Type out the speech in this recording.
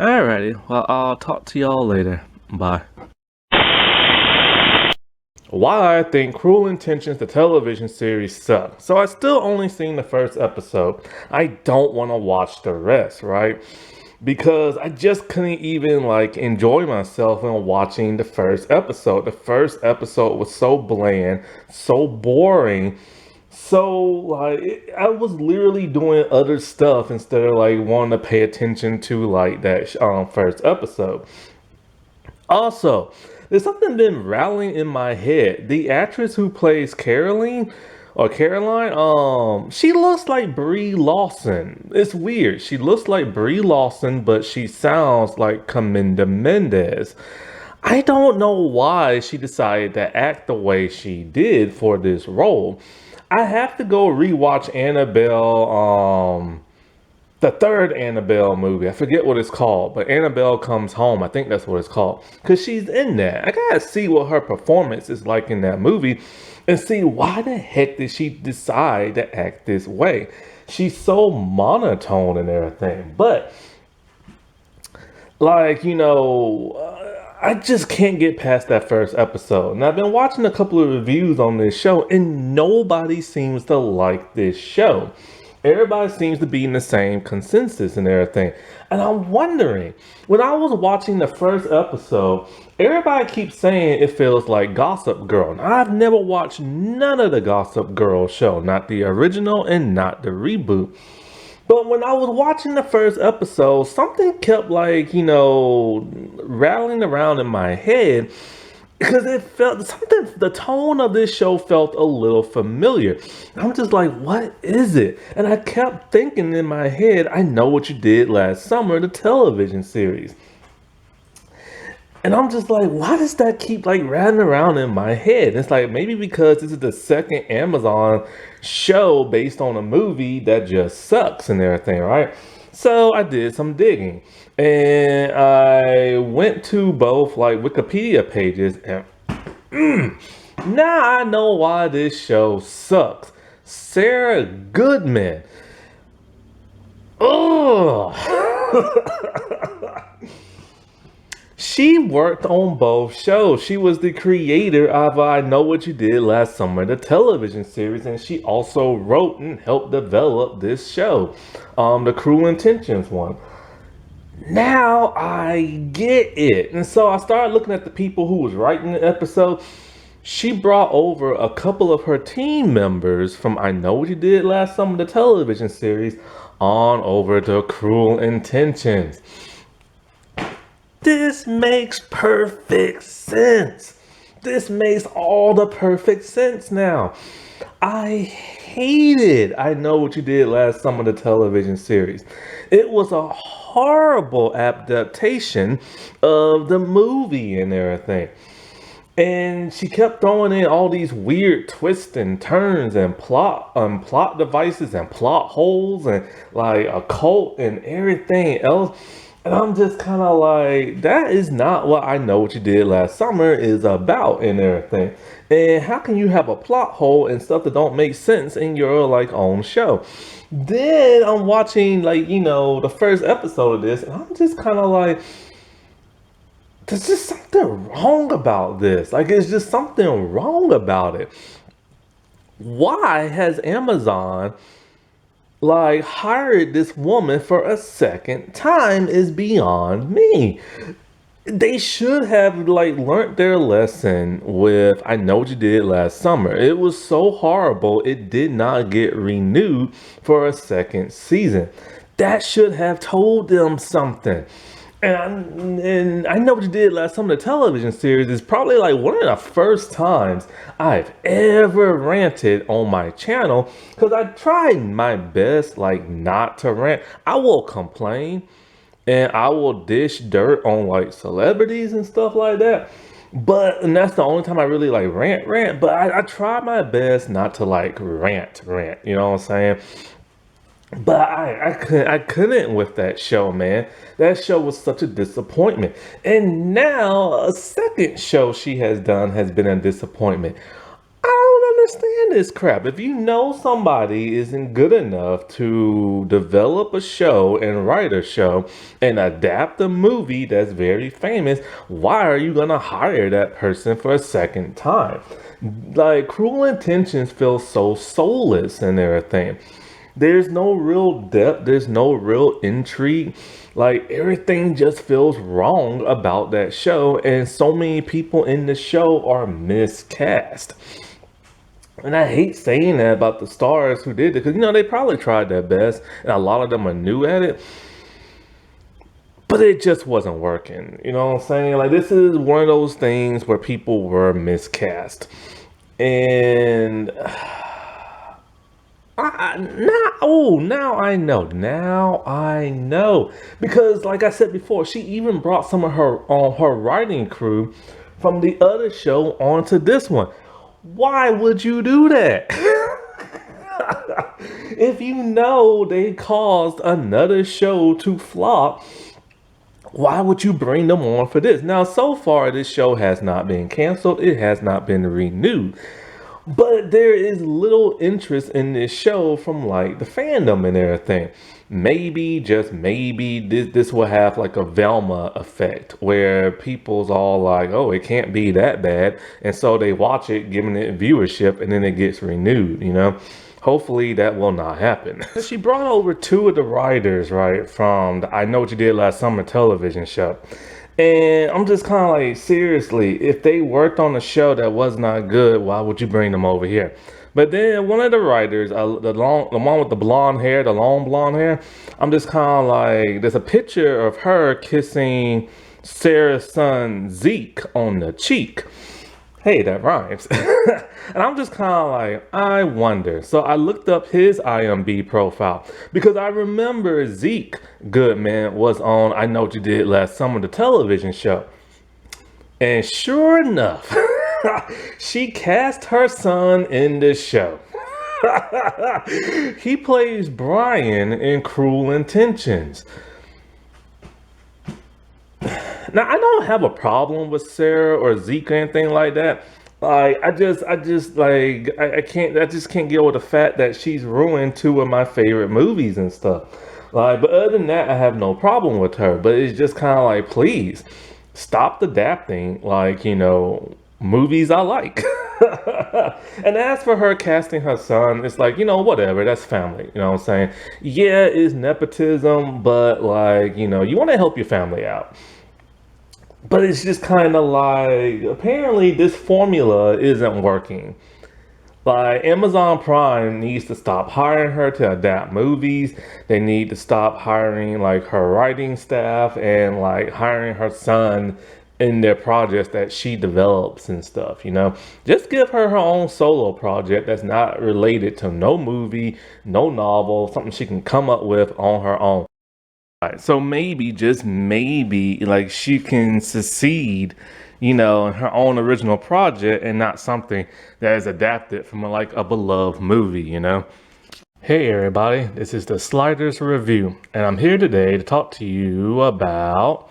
Alrighty, well, I'll talk to y'all later. Bye. Why I think Cruel Intentions, the television series, sucks. So I still only seen the first episode. I don't want to watch the rest, right? Because I just couldn't even enjoy myself in watching the first episode. The first episode was so bland, so boring. So I was literally doing other stuff instead of wanting to pay attention to that first episode. Also, there's something been rattling in my head. The actress who plays Caroline, she looks like Brie Lawson. It's weird. She looks like Brie Lawson, but she sounds like Caminda Mendez. I don't know why she decided to act the way she did for this role. I have to go rewatch the third Annabelle movie. I forget what it's called, but Annabelle Comes Home. I think that's what it's called. Because she's in that. I gotta see what her performance is like in that movie and see why the heck did she decide to act this way. She's so monotone and everything. But, I just can't get past that first episode. And I've been watching a couple of reviews on this show, and nobody seems to like this show. Everybody seems to be in the same consensus and everything. And I'm wondering, when I was watching the first episode, everybody keeps saying it feels like Gossip Girl. Now, I've never watched none of the Gossip Girl show, not the original and not the reboot. But when I was watching the first episode, something kept rattling around in my head because it felt something, the tone of this show felt a little familiar. I'm just like, what is it? And I kept thinking in my head, I Know What You Did Last Summer, the television series. And I'm just like, why does that keep rattling around in my head? It's maybe because this is the second Amazon show based on a movie that just sucks and everything, right? So I did some digging and I went to both Wikipedia pages and now I know why this show sucks. Sara Goodman. Oh. She worked on both shows. She was the creator of I Know What You Did Last Summer, the television series, and she also wrote and helped develop this show, the Cruel Intentions one. Now I get it. And so I started looking at the people who was writing the episode. She brought over a couple of her team members from I Know What You Did Last Summer, the television series, on over to Cruel Intentions. This makes perfect sense. This makes all the perfect sense now. I hated I Know What You Did Last Summer, the television series. It was a horrible adaptation of the movie and everything. And she kept throwing in all these weird twists and turns and plot devices and plot holes and a cult and everything else. And I'm just kind of that is not what I Know What You Did Last Summer is about and everything. And how can you have a plot hole and stuff that don't make sense in your own show? Then I'm watching the first episode of this and I'm just kind of there's just something wrong about this. It's just something wrong about it. Why has Amazon hired this woman for a second time is beyond me. They should have learned their lesson with I Know What You Did Last Summer. It was so horrible it did not get renewed for a second season. That should have told them something. And I Know What You Did Last Summer, the television series, is probably one of the first times I've ever ranted on my channel, because I tried my best not to rant. I will complain and I will dish dirt on celebrities and stuff like that. And that's the only time I really rant. But I try my best not to rant, you know what I'm saying? But I couldn't with that show, man. That show was such a disappointment. And now a second show she has done has been a disappointment. I don't understand this crap. If you know somebody isn't good enough to develop a show and write a show and adapt a movie that's very famous, why are you gonna hire that person for a second time? Like, Cruel Intentions feels so soulless and everything. There's no real depth, there's no real intrigue. Like, everything just feels wrong about that show, and so many people in the show are miscast. And I hate saying that about the stars who did it, because they probably tried their best, and a lot of them are new at it, but it just wasn't working. You know what I'm saying? Like, this is one of those things where people were miscast. And now I know. Now I know. Because like I said before, she even brought some of her writing crew from the other show onto this one. Why would you do that? If you know they caused another show to flop, why would you bring them on for this? Now, so far, this show has not been canceled. It has not been renewed. But there is little interest in this show from like the fandom and everything. Maybe, just maybe, this will have like a Velma effect where people's all like, oh, it can't be that bad. And so they watch it, giving it viewership, and then it gets renewed. Hopefully that will not happen. She brought over two of the writers, right, from the I Know What You Did Last Summer television show. And I'm just kind of like, seriously, if they worked on a show that was not good, why would you bring them over here? But then one of the writers, the one with the blonde hair, the long blonde hair, I'm just kind of like, there's a picture of her kissing Sarah's son Zeke on the cheek. Hey, that rhymes. And I'm just kind of like, I wonder. So I looked up his IMDb profile because I remember Zeke Goodman was on I Know What You Did Last Summer, the television show. And sure enough, she cast her son in this show. He plays Brian in Cruel Intentions. Now, I don't have a problem with Sarah or Zeke or anything like that. Like, I just can't get over the fact that she's ruined two of my favorite movies and stuff. Like, but other than that, I have no problem with her. But it's just kind of like, please stop adapting, like, movies I like. And as for her casting her son, it's like, whatever, that's family. You know what I'm saying? Yeah, it's nepotism, but like, you want to help your family out. But it's just kind of like, apparently this formula isn't working. Like, Amazon Prime needs to stop hiring her to adapt movies. They need to stop hiring like her writing staff and like hiring her son in their projects that she develops and stuff. Just give her own solo project that's not related to no movie, no novel, something she can come up with on her own. Right, so maybe, just maybe, like, she can succeed, in her own original project and not something that is adapted from like a beloved movie. Hey everybody, this is the Sliders Review, and I'm here today to talk to you about